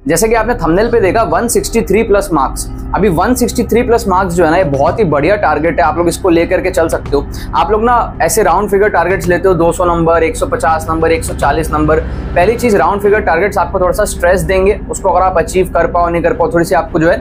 जैसे कि आपने थंबनेल पे देखा 163 प्लस मार्क्स। अभी 163 प्लस मार्क्स जो है ना, ये बहुत ही बढ़िया टारगेट है, आप लोग इसको लेकर के चल सकते हो। आप लोग ना ऐसे राउंड फिगर टारगेट्स लेते हो 200 नंबर, 150 नंबर, 140 नंबर। पहली चीज, राउंड फिगर टारगेट्स आपको थोड़ा सा स्ट्रेस देंगे, उसको अगर आप अचीव कर पाओ नहीं कर पाओ, थोड़ी सी आपको जो है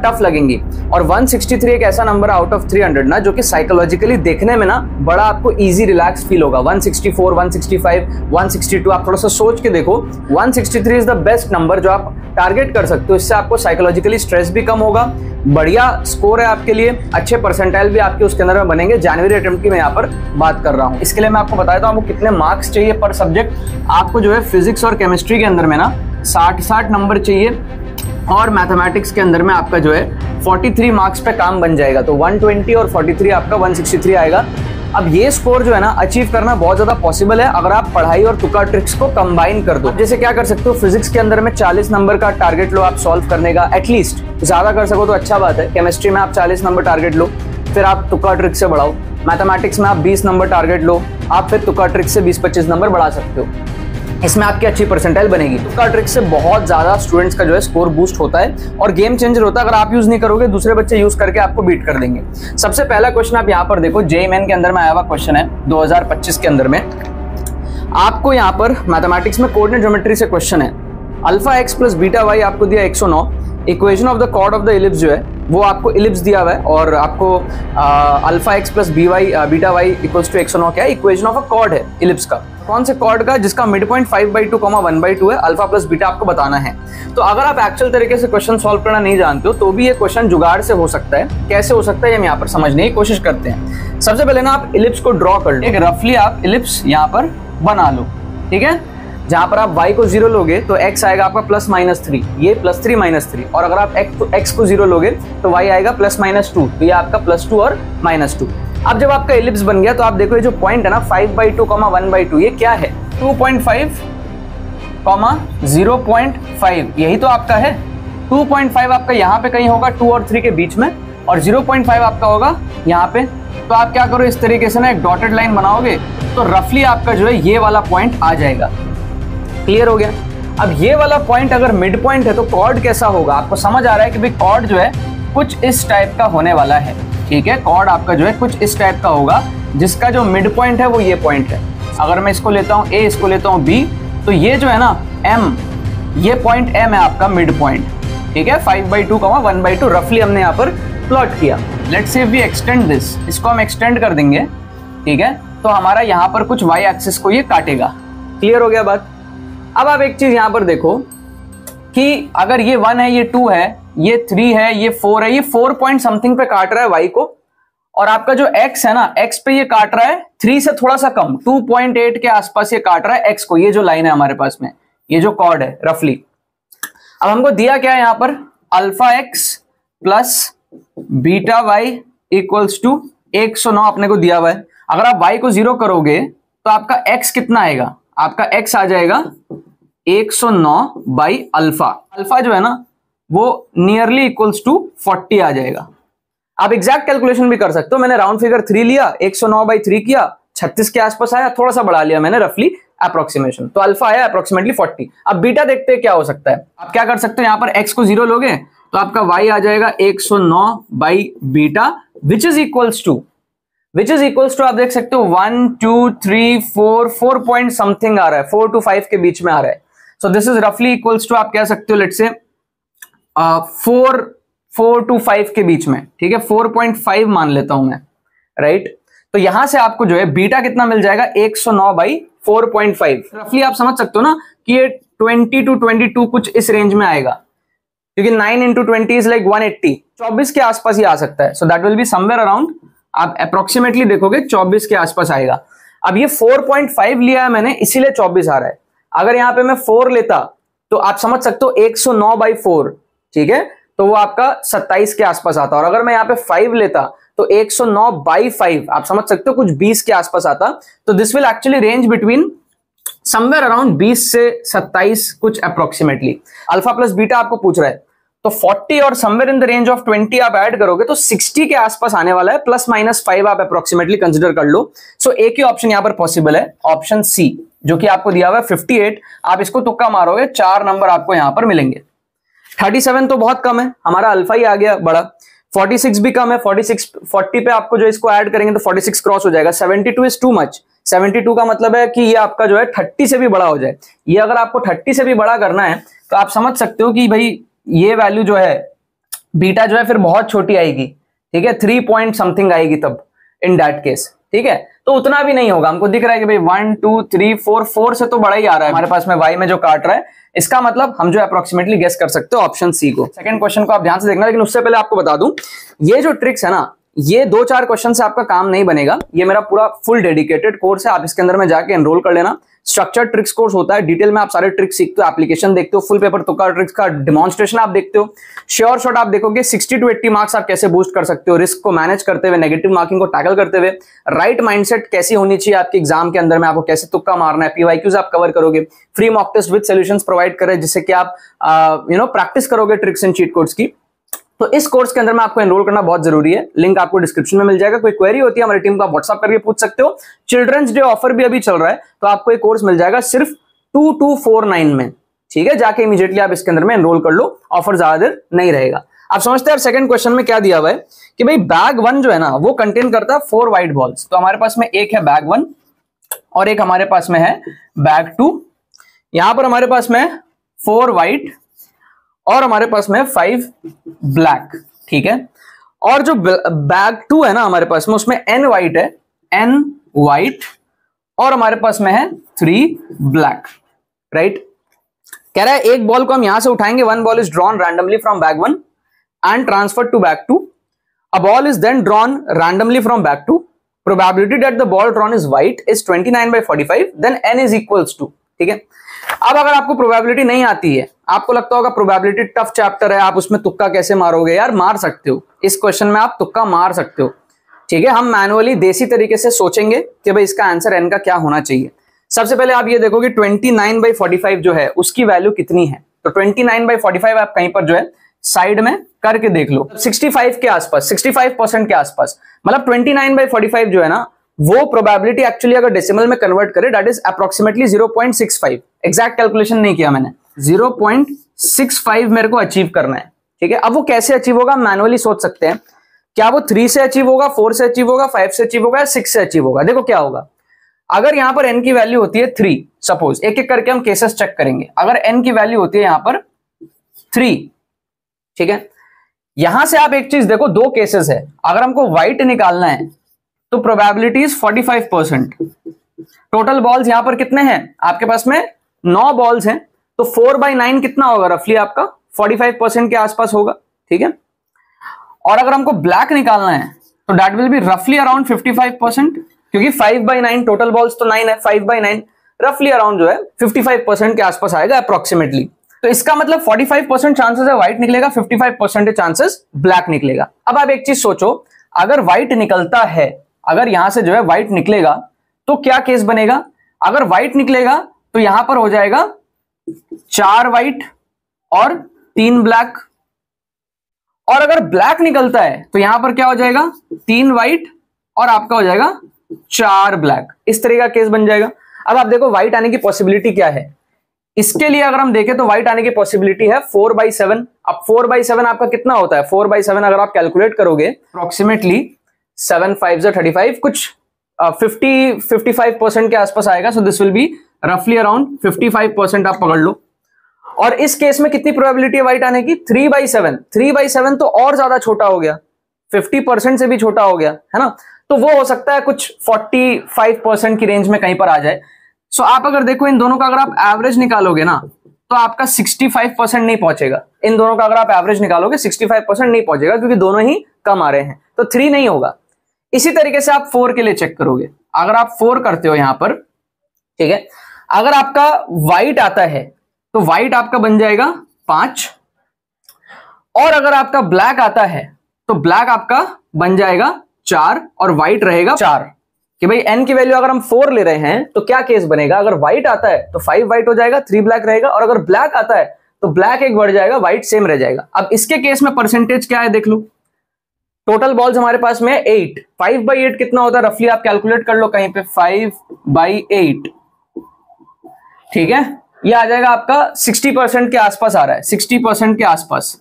टफ लगेंगी। और 163 एक ऐसा नंबर आउट ऑफ 300 ना, जो कि साइकोलॉजिकली देखने में ना बड़ा आपको इजी रिलैक्स फील होगा। 164, 165, 162 आप थोड़ा सा सोच के देखो। 163 इज द बेस्ट नंबर जो आप टारगेट कर सकते हो। इससे आपको साइकोलॉजिकली स्ट्रेस भी कम होगा, बढ़िया स्कोर है आपके लिए, अच्छे परसेंटाइल भी आपके उसके अंदर में बनेंगे। जनवरी अटेम्प्ट की मैं यहाँ पर बात कर रहा हूँ। इसके लिए मैं आपको बता देता हूँ आपको कितने मार्क्स चाहिए पर सब्जेक्ट। आपको जो है फिजिक्स और केमिस्ट्री के अंदर में ना 60 नंबर चाहिए, और मैथमेटिक्स के अंदर में आपका जो है 43 मार्क्स पे काम बन जाएगा। तो 120 और 43 आपका 163 आएगा। अब ये स्कोर जो है ना अचीव करना बहुत ज्यादा पॉसिबल है अगर आप पढ़ाई और तुक्का ट्रिक्स को कंबाइन कर दो। जैसे क्या कर सकते हो, फिजिक्स के अंदर में 40 नंबर का टारगेट लो आप सॉल्व करने का, एटलीस्ट। ज्यादा कर सको तो अच्छा बात है। केमिस्ट्री में आप 40 नंबर टारगेट लो, फिर आप तुक्का ट्रिक से बढ़ाओ। मैथमेटिक्स में आप 20 नंबर टारगेट लो, आप फिर तुक्का ट्रिक से 20-25 नंबर बढ़ा सकते हो। इसमें आपकी अच्छी परसेंटाइल बनेगी। तुक्का ट्रिक से बहुत ज्यादा स्टूडेंट्स का जो है स्कोर बूस्ट होता है और गेम चेंजर होता है। अगर आप यूज नहीं करोगे, दूसरे बच्चे यूज करके आपको बीट कर देंगे। सबसे पहला क्वेश्चन आप यहाँ पर देखो, जेईई मेन के अंदर में आया हुआ क्वेश्चन है 2025 के अंदर में। आपको यहाँ पर मैथमेटिक्स में कोऑर्डिनेट ज्योमेट्री से क्वेश्चन है। Alpha x plus beta y आपको दिया 109। Equation of the chord of the ellipse जो है वो आपको इलिप्स दिया हुआ है, और आपको alpha x plus beta y equals to 109 क्या है, इक्वेशन ऑफ अ कॉर्ड है इलिप्स का। कौन से कॉर्ड का, जिसका मिड पॉइंट 5/2, 1/2 है। अल्फा प्लस बीटा आपको बताना है। तो अगर आप एक्चुअल तरीके से क्वेश्चन सॉल्व करना नहीं जानते हो तो भी ये क्वेश्चन जुगाड़ से हो सकता है। कैसे हो सकता है हम यहाँ पर समझने की कोशिश करते हैं। सबसे पहले ना आप इलिप्स को ड्रॉ कर लो। एक रफली आप इलिप्स यहाँ पर बना लो, ठीक है। जहां पर आप y को 0 लोगे तो x आएगा आपका +-3, ये +3 -3। और अगर आप x को 0 लोगे तो y आएगा +-2, तो ये आपका +2 और -2। अब जब आपका इलिप्स बन गया तो आप देखो ये जो पॉइंट है ना 5/2, 1/2, ये क्या है, 2.5, 0.5, यही तो आपका है। 2.5 आपका यहाँ पे कहीं होगा 2 और 3 के बीच में, और 0.5 आपका होगा यहाँ पे। तो आप क्या करो, इस तरीके से ना एक डॉटेड लाइन बनाओगे तो रफली आपका जो है ये वाला पॉइंट आ जाएगा। क्लियर हो गया। अब ये वाला पॉइंट अगर मिड पॉइंट है तो कॉर्ड कैसा होगा, आपको समझ आ रहा है कि भाई कॉर्ड जो है कुछ इस टाइप का होने वाला है, ठीक है। कॉर्ड आपका जो है कुछ इस टाइप का होगा, जिसका जो मिड पॉइंट है वो ये पॉइंट है। अगर मैं इसको लेता हूँ A, इसको लेता हूँ B, तो ये जो है ना M, ये पॉइंट M है आपका मिड पॉइंट, ठीक है। 5/2, 1/2 रफली हमने यहाँ पर प्लॉट किया। Let's say we extend this, इसको हम एक्सटेंड कर देंगे, ठीक है। तो हमारा यहाँ पर कुछ y एक्सिस को ये काटेगा। क्लियर हो गया बात। अब आप एक चीज यहां पर देखो कि अगर ये 1 है, ये 2 है, ये 3 है, ये 4 है, ये 4 पॉइंट समथिंग पे काट रहा है y को, और आपका जो x है ना, x पे ये काट रहा है 3 से थोड़ा सा कम, 2.8 के आसपास ये काट रहा है x को। ये जो लाइन है हमारे पास में, ये जो कॉर्ड है रफली। अब हमको दिया क्या है यहाँ पर, alpha x plus beta y equals to 109 अपने को दिया हुआ है। अगर आप y को 0 करोगे तो आपका x कितना आएगा, आपका x आ जाएगा 109 बाई अल्फा। अल्फा जो है ना वो नियरली इक्वल्स टू 40 आ जाएगा। आप एग्जैक्ट कैलकुलेशन भी कर सकते हो। मैंने राउंड फिगर 3 लिया, 109/3 किया, 36 के आसपास आया, थोड़ा सा बढ़ा लिया मैंने रफली अप्रोक्सीमेशन, तो अल्फा आया अप्रोक्सीमेटली 40। अब बीटा देखते हैं क्या हो सकता है। आप क्या कर सकते हो, यहाँ पर x को 0 लोगे तो आपका y आ जाएगा 109/बीटा विच इज इक्वल्स टू आप देख सकते हो 1 2 3 4 पॉइंट समथिंग आ रहा है, 4 to 5 के बीच में आ रहा है। सो दिस इज रफली इक्वल्स टू आप कह सकते हो लेट्स से 4 to 5 के बीच में, ठीक है। 4.5 मान लेता हूं मैं, राइट। तो यहां से आपको जो है बीटा कितना मिल जाएगा, 109/4.5। रफली आप समझ सकते हो ना कि ये 20 to 22 कुछ इस रेंज में आएगा, क्योंकि 9 into 20 इज लाइक 180, 24 के आसपास ही आ सकता है। So that will be somewhere around, आप अप्रोक्सीमेटली देखोगे 24 के आसपास आएगा। अब ये 4.5 लिया है मैंने, इसीलिए 24 आ रहा है। अगर यहां पे मैं 4 लेता तो आप समझ सकते हो 109/4, ठीक है, तो वो आपका 27 के आसपास आता। और अगर मैं यहाँ पे 5 लेता तो 109/5 आप समझ सकते हो कुछ 20 के आसपास आता। तो this will actually range between somewhere around 20 से 27 कुछ अप्रोक्सीमेटली। अल्फा प्लस बीटा आपको पूछ रहा है, तो 40 और somewhere in the range of 20 आप ऐड करोगे तो 60 के आसपास आने वाला है, +-5 आप अप्रोक्सीमेटली कंसीडर कर लो। सो एक ही ऑप्शन यहां पर पॉसिबल है, ऑप्शन सी, जो कि आपको दिया हुआ है 58। आप इसको तुक्का मारोगे 4 नंबर आपको यहां पर मिलेंगे। 37 तो बहुत कम है, हमारा अल्फा ही आ गया बड़ा। 46 भी कम है, 40 पे आपको जो इसको ऐड करेंगे तो 46 क्रॉस हो जाएगा। 72 इज टू मच। 72 का मतलब है कि ये आपका जो है 30 से भी बड़ा हो जाए। ये अगर आपको 30 से भी बड़ा करना है तो आप समझ सकते हो कि भाई ये वैल्यू जो है बीटा जो है फिर बहुत छोटी आएगी, ठीक है, 3 पॉइंट समथिंग आएगी तब इन दैट केस, ठीक है। तो उतना भी नहीं होगा, हमको दिख रहा है कि भाई 1 2 3 4 से तो बड़ा ही आ रहा है हमारे पास में y में जो काट रहा है। इसका मतलब हम जो अप्रोक्सीमेटली गेस कर सकते हो ऑप्शन सी को। सेकंड क्वेश्चन को आप ध्यान से देखना, लेकिन उससे पहले आपको बता दूं ये जो ट्रिक्स है ना, ये 2-4 क्वेश्चन से आपका काम नहीं बनेगा। ये मेरा पूरा फुल डेडिकेटेड कोर्स है, आप इसके अंदर में जाके एनरोल कर लेना। स्ट्रक्चर्ड ट्रिक्स कोर्स होता है, डिटेल में आप सारे ट्रिक्स सीखते हो, एप्लीकेशन देखते हो, फुल पेपर तुक्का ट्रिक्स का डेमोन्स्ट्रेशन आप देखते हो। श्योर शॉट आप देखोगे 60 to 80 मार्क्स आप कैसे बूस्ट कर सकते हो, रिस्क को मैनेज करते हुए, नेगेटिव मार्किंग को टैकल करते हुए, राइट माइंडसेट कैसी होनी चाहिए आपके एग्जाम के अंदर में, आपको कैसे तुक्का मारना है, पीवाईक्यूज आप कवर करोगे, free mock test with solutions provide करे जिससे कि आप प्रैक्टिस करोगे ट्रिक्स एंड चीट कोड्स की। तो इस कोर्स के अंदर में आपको एनरोल करना बहुत जरूरी है, लिंक आपको डिस्क्रिप्शन में मिल जाएगा। कोई क्वेरी होती है हमारी टीम को आप व्हाट्सएप करके पूछ सकते हो। चिल्ड्रंस डे ऑफर भी अभी चल रहा है, तो आपको एक कोर्स मिल जाएगा सिर्फ 2249 में, ठीक है। जाके इमीडिएटली आप इसके अंदर में एनरोल कर लो, ऑफर ज्यादा देर नहीं रहेगा। आप समझते हैं सेकंड क्वेश्चन में क्या दिया हुआ है कि भाई बैग 1 जो है ना वो कंटेन करता है 4 व्हाइट बॉल्स। तो हमारे पास में एक है बैग 1 और एक हमारे पास में है बैग 2। यहां पर हमारे पास में 4 व्हाइट और हमारे पास में 5 ब्लैक, ठीक है। और जो बैग 2 है ना हमारे पास में उसमें n व्हाइट है, n व्हाइट और हमारे पास में है 3 ब्लैक, राइट। कह रहा है एक बॉल को हम यहां से उठाएंगे, 1 ball is drawn randomly from bag 1 and transferred to bag 2। A ball is then drawn randomly from bag 2। Probability that the ball drawn is white is 29/45, then n is equals to, ठीक है। अब अगर आपको probability नहीं आती है, आपको लगता होगा प्रोबेबिलिटी टफ चैप्टर है, आप उसमें तुक्का कैसे मारोगे, यार मार सकते हो, इस क्वेश्चन में आप तुक्का मार सकते हो, ठीक है। हम मैनुअली देसी तरीके से सोचेंगे कि भाई इसका आंसर n का क्या होना चाहिए। सबसे पहले आप ये देखोगे 29/45 जो है उसकी वैल्यू कितनी है, तो 29/45 आप कहीं पर जो है साइड में करके देख लो, 65 के आसपास, 65% के आसपास, मतलब 29/45 जो है ना वो प्रोबेबिलिटी एक्चुअली अगर डेसिमल में कन्वर्ट करे that is approximately 0.65। Exact calculation नहीं किया मैंने, 0.65 मेरे को अचीव करना है, ठीक है। अब वो कैसे अचीव होगा मैनुअली सोच सकते हैं। क्या वो 3 से अचीव होगा, 4 से अचीव होगा, 5 से अचीव होगा या 6 से अचीव होगा। देखो क्या होगा, अगर यहां पर n की वैल्यू होती है 3, सपोज एक एक करके हम केसेस चेक करेंगे। अगर n की वैल्यू होती है यहां पर 3, ठीक है, यहां से आप एक चीज देखो, 2 केसेस है। अगर हमको व्हाइट निकालना है तो प्रोबेबिलिटी इज 45%। टोटल बॉल्स यहां पर कितने हैं आपके पास में, 9 बॉल्स हैं, तो 4/9 कितना होगा रफली आपका 45% के आसपास होगा, ठीक है। और अगर हमको ब्लैक निकालना है तो दैट विल बी रफली अराउंड 55%, क्योंकि 5/9 टोटल बॉल्स तो 9 है, 5/9 रफली अराउंड जो है 55% के आसपास आएगा अप्रोक्सीमेटली। तो इसका मतलब 45% चांसेस है व्हाइट निकलेगा, 55% चांसेस ब्लैक निकलेगा। अब आप एक चीज सोचो, अगर व्हाइट निकलता है, अगर यहां से जो है व्हाइट निकलेगा तो क्या केस बनेगा। अगर व्हाइट निकलेगा तो यहां पर हो जाएगा 4 व्हाइट और 3 ब्लैक, और अगर ब्लैक निकलता है तो यहां पर क्या हो जाएगा 3 व्हाइट और आपका हो जाएगा 4 ब्लैक, इस तरह का केस बन जाएगा। अब आप देखो व्हाइट आने की पॉसिबिलिटी क्या है, इसके लिए अगर हम देखें तो व्हाइट आने की पॉसिबिलिटी है 4/7। अब 4/7 आपका कितना होता है, 4/7 अगर आप कैलकुलेट करोगे अप्रोक्सीमेटली 7 5 35, कुछ 50-55% के आसपास आएगा। सो दिस विल बी रफली अराउंड 55% आप पकड़ लो। और इस केस में कितनी प्रोबेबिलिटी है व्हाइट आने की, 3/7। 3/7 तो और ज्यादा छोटा हो गया, 50% से भी छोटा हो गया, है ना। तो वो हो सकता है कुछ 45% की रेंज में कहीं पर आ जाए। सो आप अगर देखो इन दोनों का अगर आप एवरेज निकालोगे ना तो आपका 65% नहीं पहुंचेगा। इन दोनों का अगर आप एवरेज निकालोगे 65% नहीं पहुंचेगा, क्योंकि दोनों ही कम आ रहे हैं, तो 3 नहीं होगा। इसी तरीके से आप 4 के लिए चेक करोगे। अगर आप 4 करते हो यहां पर, ठीक है, अगर आपका व्हाइट आता है तो व्हाइट आपका बन जाएगा 5, और अगर आपका ब्लैक आता है तो ब्लैक आपका बन जाएगा 4 और व्हाइट रहेगा 4। कि भाई n की वैल्यू अगर हम 4 ले रहे हैं तो क्या केस बनेगा, अगर व्हाइट आता है तो 5 व्हाइट हो जाएगा, 3 ब्लैक रहेगा, और अगर ब्लैक आता है तो ब्लैक एक बढ़ जाएगा, व्हाइट सेम रह जाएगा। अब इसके केस में परसेंटेज क्या है देख लो, टोटल बॉल्स हमारे पास में 8, 5/8 कितना होता है रफली आप कैलकुलेट कर लो कहीं पे, 5/8, ठीक है। ये आ जाएगा आपका 60% के आसपास आ रहा है, 60% के आसपास।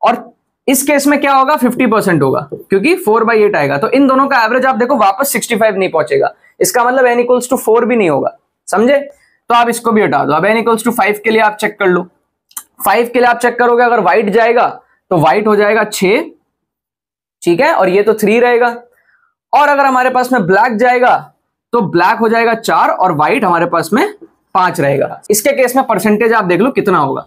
और इस केस में क्या होगा, 50% होगा, क्योंकि 4/8 आएगा। तो इन दोनों का एवरेज आप देखो वापस 65 नहीं पहुंचेगा, इसका मतलब n = 4 भी नहीं होगा, समझे। तो आप इसको भी हटा दो। अब n = 5 के लिए आप चेक कर लो। 5 के लिए आप चेक करोगे, अगर व्हाइट जाएगा तो व्हाइट हो जाएगा 6, ठीक है, और ये तो 3 रहेगा। और अगर हमारे पास में ब्लैक जाएगा तो ब्लैक हो जाएगा 4 और व्हाइट हमारे पास में 5 रहेगा। इसके केस में परसेंटेज आप देख लो कितना होगा।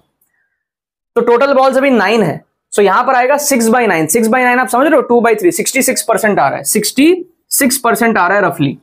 तो टोटल बॉल्स अभी 9 है, सो यहां पर आएगा 6/9। 6/9 आप समझ रहे हो, 2/3, 66% आ रहा है, 66% आ रहा है रफली।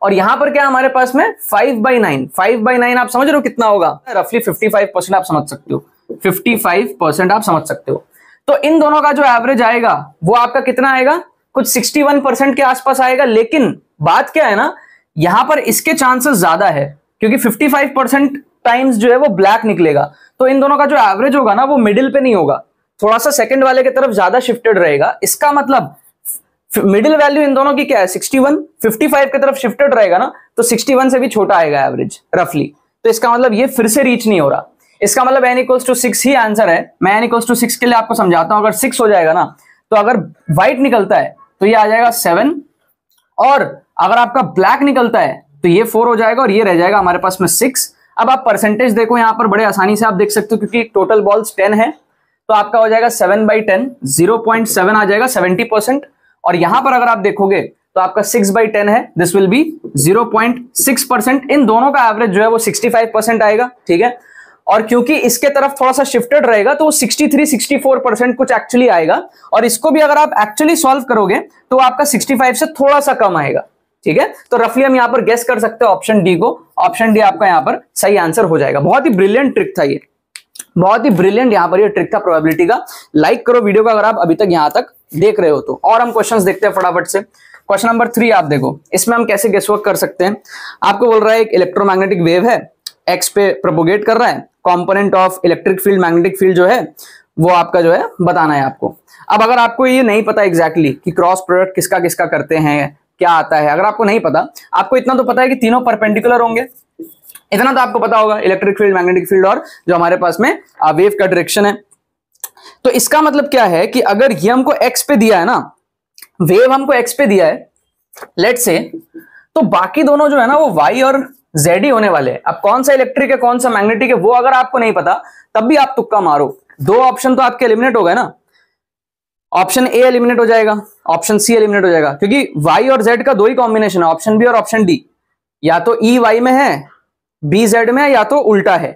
और यहां पर क्या हमारे पास में 5/9, 5/9 आप समझ रहे हो कितना होगा, रफली 55% आप समझ सकते हो, 55% आप समझ सकते हो। तो इन दोनों का जो एवरेज आएगा वो आपका कितना आएगा, कुछ 61% के आसपास आएगा। लेकिन बात क्या है ना, यहां पर इसके चांसेस ज्यादा है, क्योंकि 55% टाइम्स जो है वो ब्लैक निकलेगा। तो इन दोनों का जो एवरेज होगा ना वो मिडिल पे नहीं होगा, थोड़ा सा सेकंड वाले की तरफ ज्यादा शिफ्टेड रहेगा। इसका मतलब मिडिल वैल्यू इन दोनों की क्या है, 61, 55 की तरफ शिफ्टेड रहेगा ना, तो 61 से भी छोटा आएगा एवरेज रफली। तो इसका मतलब ये फिर से रीच नहीं हो रहा। इसका मतलब n = 6 ही आंसर है। मैं n = 6 के लिए आपको समझाता हूं। अगर 6 हो जाएगा ना, तो अगर व्हाइट निकलता है तो ये आ जाएगा 7, और अगर आपका ब्लैक निकलता है तो ये 4 हो जाएगा, और ये रह जाएगा हमारे पास में 6। अब आप परसेंटेज देखो, यहां पर बड़े आसानी से आप देख सकते हो, क्योंकि टोटल बॉल्स 10 है, तो आपका हो जाएगा 7/10, 0.7 आ जाएगा, 70%। और यहां पर अगर आप देखोगे तो आपका 6/10 है, दिस विल बी 0.6%। इन दोनों का एवरेज जो है वो 65% आएगा, ठीक है। और क्योंकि इसके तरफ थोड़ा सा शिफ्टेड रहेगा तो वो 63-64% कुछ एक्चुअली आएगा। और इसको भी अगर आप एक्चुअली सॉल्व करोगे तो आपका 65 से थोड़ा सा कम आएगा, ठीक है। तो रफली हम यहां पर गेस कर सकते हैं ऑप्शन डी को। ऑप्शन डी आपका यहां पर सही आंसर हो जाएगा। बहुत ही ब्रिलियंट ट्रिक था ये, बहुत ही ब्रिलियंट यहां पर ये ट्रिक था प्रोबेबिलिटी का। लाइक करो वीडियो को अगर आप अभी तक यहां तक देख रहे हो तो। और हम क्वेश्चंस देखते हैं फटाफट से। क्वेश्चन नंबर 3 आप देखो, इसमें हम कैसे गेस वर्क कर सकते हैं। आपको बोल रहा है एक इलेक्ट्रोमैग्नेटिक वेव है, एक्स पे प्रोपोगेट कर रहा है, component of electric field magnetic field जो है वो आपका जो है बताना है आपको। अब अगर आपको ये नहीं पता एग्जैक्टली कि क्रॉस प्रोडक्ट किसका किसका करते हैं, क्या आता है, अगर आपको नहीं पता, आपको इतना तो पता है कि तीनों परपेंडिकुलर होंगे, इतना तो आपको पता होगा, इलेक्ट्रिक फील्ड, मैग्नेटिक फील्ड और जो हमारे पास में वेव का डायरेक्शन है। तो इसका मतलब क्या है कि अगर ये हमको एक्स पे दिया है ना, वेव हमको एक्स पे दिया है लेट्स से, तो बाकी दोनों जो है ना वो वाई और जेड ही होने वाले हैं। अब कौन सा इलेक्ट्रिक है कौन सा मैग्नेटिक है वो अगर आपको नहीं पता तब भी आप तुक्का मारो, दो ऑप्शन तो आपके एलिमिनेट हो गए ना। ऑप्शन ए एलिमिनेट हो जाएगा, ऑप्शन सी एलिमिनेट हो जाएगा, क्योंकि वाई और जेड का दो ही कॉम्बिनेशन है, ऑप्शन बी और ऑप्शन डी। या तो ई वाई में है, बी जेड में है, या तो उल्टा है,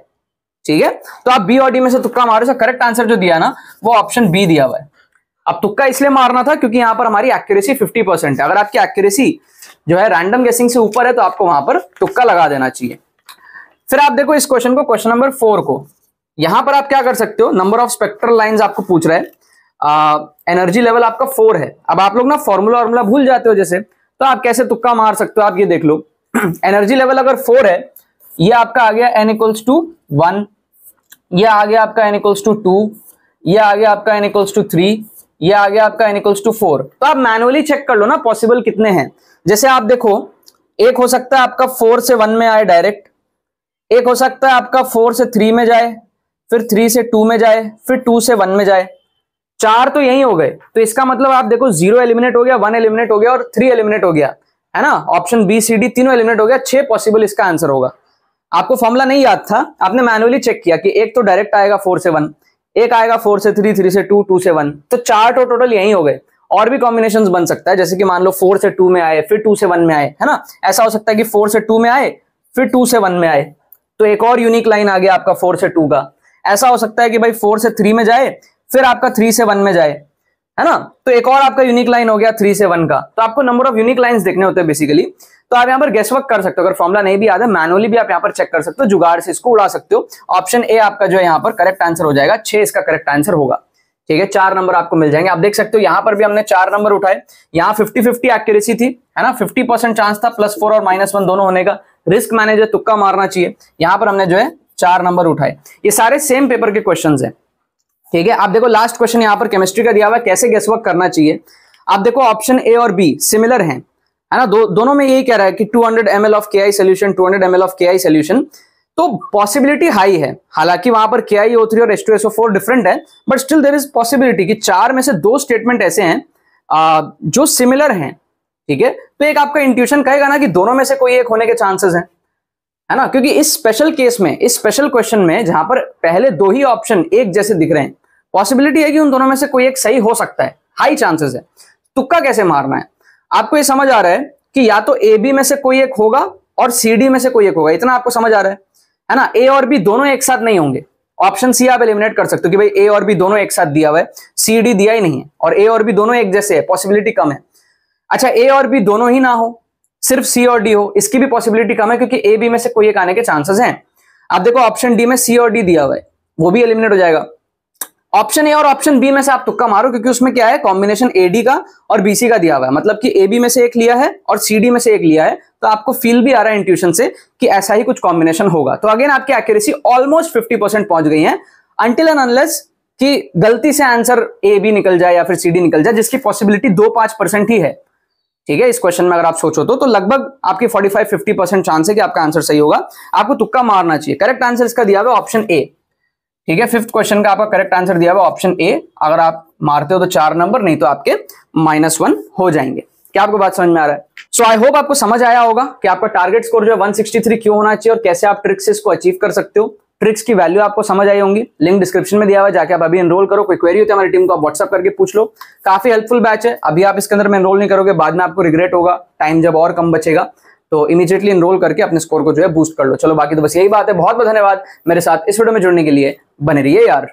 ठीक है। तो आप बी और डी में से तुक्का मारो। इसका करेक्ट आंसर जो दिया ना वो ऑप्शन बी दिया हुआ है। अब तुक्का इसलिए मारना था क्योंकि यहां पर हमारी एक्यूरेसी 50% है। अगर आपकी एक्यूरेसी जो है रैंडम गेसिंग से ऊपर है तो आपको वहां पर तुक्का लगा देना चाहिए। फिर आप देखो इस क्वेश्चन को, क्वेश्चन नंबर 4 को। यहां पर आप क्या कर सकते हो, नंबर ऑफ स्पेक्ट्रल लाइंस आपको पूछ रहा है, एनर्जी लेवल आपका 4 है। अब आप लोग ना फॉर्मूला भूल जाते हो जैसे, तो आप कैसे तुक्का मार सकते हो, आप ये देख लो। एनर्जी लेवल अगर 4 है, ये आपका आ गया n = 1, ये आ गया आपका n = 2, ये आ गया आपका n = 3, ये आ गया आपका n = 4। तो आप मैनुअली चेक कर लो ना पॉसिबल कितने हैं। जैसे आप देखो, एक हो सकता है आपका 4 से 1 में आए डायरेक्ट, एक हो सकता है आपका 4 से 3 में जाए, फिर 3 से 2 में जाए, फिर 2 से 1 में जाए। 4 तो यही हो गए। तो इसका मतलब आप देखो 0 एलिमिनेट हो गया, 1 एलिमिनेट हो गया और 3 एलिमिनेट हो गया, है ना। ऑप्शन बी सी डी तीनों एलिमिनेट हो गया, 6 पॉसिबल इसका आंसर होगा। आपको फॉर्मूला नहीं याद था, आपने मैनुअली चेक किया कि एक तो डायरेक्ट आएगा 4 से 1, एक आएगा 4 से 3, 3 से 2, 2 से 1, तो 4 तो टोटल यही हो गए। और भी कॉम्बिनेशंस बन सकता है, जैसे कि मान लो 4 से 2 में आए, फिर 2 से 1 में आए, है ना। ऐसा हो सकता है कि 4 से 2 में आए, फिर 2 से 1 में आए, तो एक और यूनिक लाइन आ गया आपका 4 से 2 का। ऐसा हो सकता है कि भाई 4 से 3 में जाए, फिर आपका 3 से 1 में जाए, है ना, तो एक और आपका यूनिक लाइन हो गया 3 से 1 का। तो आपको नंबर ऑफ यूनिक लाइंस देखने होते हैं बेसिकली। तो आप यहाँ पर गेस वर्क कर सकते हो, अगर फॉर्मुला नहीं भी याद है मैनुअली भी आप यहाँ पर चेक कर सकते हो, जुगाड़ से इसको उड़ा सकते हो। ऑप्शन ए आपका जो है यहाँ पर करेक्ट आंसर हो जाएगा, 6 इसका करेक्ट आंसर होगा, ठीक है। 4 नंबर आपको मिल जाएंगे। आप देख सकते हो यहाँ पर भी हमने 4 नंबर उठाए। यहाँ 50-50 एक्यूरेसी थी, है ना, 50% चांस था +4 और -1 दोनों होने का। रिस्क मैनेजर तुक्का मारना चाहिए। यहाँ पर हमने जो है 4 नंबर उठाए। ये सारे सेम पेपर के क्वेश्चन है, ठीक है। आप देखो लास्ट क्वेश्चन यहाँ पर केमिस्ट्री का दिया हुआ है, कैसे गेस वर्क करना चाहिए। आप देखो ऑप्शन ए और बी सिमिलर हैं, है ना, दोनों में यही कह रहा है कि 200 ml of KI solution, 200 ml of KI solution. तो पॉसिबिलिटी हाई है, हालांकि वहां पर KiO3 और H2SO4 डिफरेंट है, but still there is possibility कि 4 में से 2 स्टेटमेंट ऐसे हैं जो सिमिलर हैं, ठीक है। तो एक आपका इंट्यूशन कहेगा ना कि दोनों में से कोई एक होने के चांसेस हैं, है ना, क्योंकि इस स्पेशल केस में, इस स्पेशल क्वेश्चन में जहां पर पहले 2 ही ऑप्शन एक जैसे दिख रहे हैं, पॉसिबिलिटी है कि उन दोनों में से कोई एक सही हो सकता है, हाई चांसेस है। तुक्का कैसे मारना है, आपको ये समझ आ रहा है कि या तो AB में से कोई एक होगा और CD में से कोई एक होगा, इतना आपको समझ आ रहा है ना। A और B दोनों एक साथ नहीं होंगे, ऑप्शन C आप एलिमिनेट कर सकते हो कि भाई A और B दोनों एक साथ दिया हुआ है, CD दिया ही नहीं है, और A और B दोनों एक जैसे है, पॉसिबिलिटी कम है। अच्छा, A और B दोनों ही ना हो, सिर्फ C और D हो, इसकी भी पॉसिबिलिटी कम है, क्योंकि A B में से कोई एक आने के चांसेस हैं। आप देखो ऑप्शन D में C और D दिया हुआ है, वो भी एलिमिनेट हो जाएगा। ऑप्शन A और ऑप्शन B में से आप तुक्का मारो, क्योंकि उसमें क्या है, कॉम्बिनेशन AD का और BC का दिया हुआ है, मतलब कि AB में से एक लिया है और CD में से एक लिया है, तो आपको फील भी आ रहा है इंट्यूशन से कि ऐसा ही कुछ कॉम्बिनेशन होगा। तो अगेन आपकी एक्यूरेसी ऑलमोस्ट 50% पहुंच गई है, अनटिल एंड अनलेस कि गलती से आंसर AB निकल जाए या फिर CD निकल जाए, जिसकी पॉसिबिलिटी 2-5% ही है, ठीक है। इस क्वेश्चन में अगर आप सोचो तो लगभग आपकी 45-50% चांस है कि आपका आंसर सही होगा, आपको तुक्का मारना चाहिए। करेक्ट आंसर इसका दिया हुआ ऑप्शन A, ठीक है। 5th क्वेश्चन का आपका करेक्ट आंसर दिया हुआ ऑप्शन A, अगर आप मारते हो तो 4 नंबर, नहीं तो आपके -1 हो जाएंगे। क्या आपको बात समझ में आ रहा है? सो आई होप आपको समझ आया होगा कि आपका टारगेट स्कोर जो है 163 क्यों होना चाहिए और कैसे आप ट्रिक्स से इसको अचीव कर सकते हो। ट्रिक्स की वैल्यू आपको समझ आई होंगी, लिंक डिस्क्रिप्शन में दिया हुआ है, जाके आप अभी एनरोल करो। कोई क्वेरी होती है हमारी टीम को आप व्हाट्सअप करके पूछ लो। काफी हेल्पफुल बैच है, अभी आप इसके अंदर में एनरोल नहीं करोगे, बाद में आपको रिग्रेट होगा, टाइम जब और कम बचेगा, तो इमीडिएटली एनरोल करके अपने स्कोर को जो है बूस्ट कर लो। चलो बाकी तो बस यही बात है। बहुत बहुत धन्यवाद मेरे साथ इस वीडियो में जुड़ने के लिए, बने रहिए यार।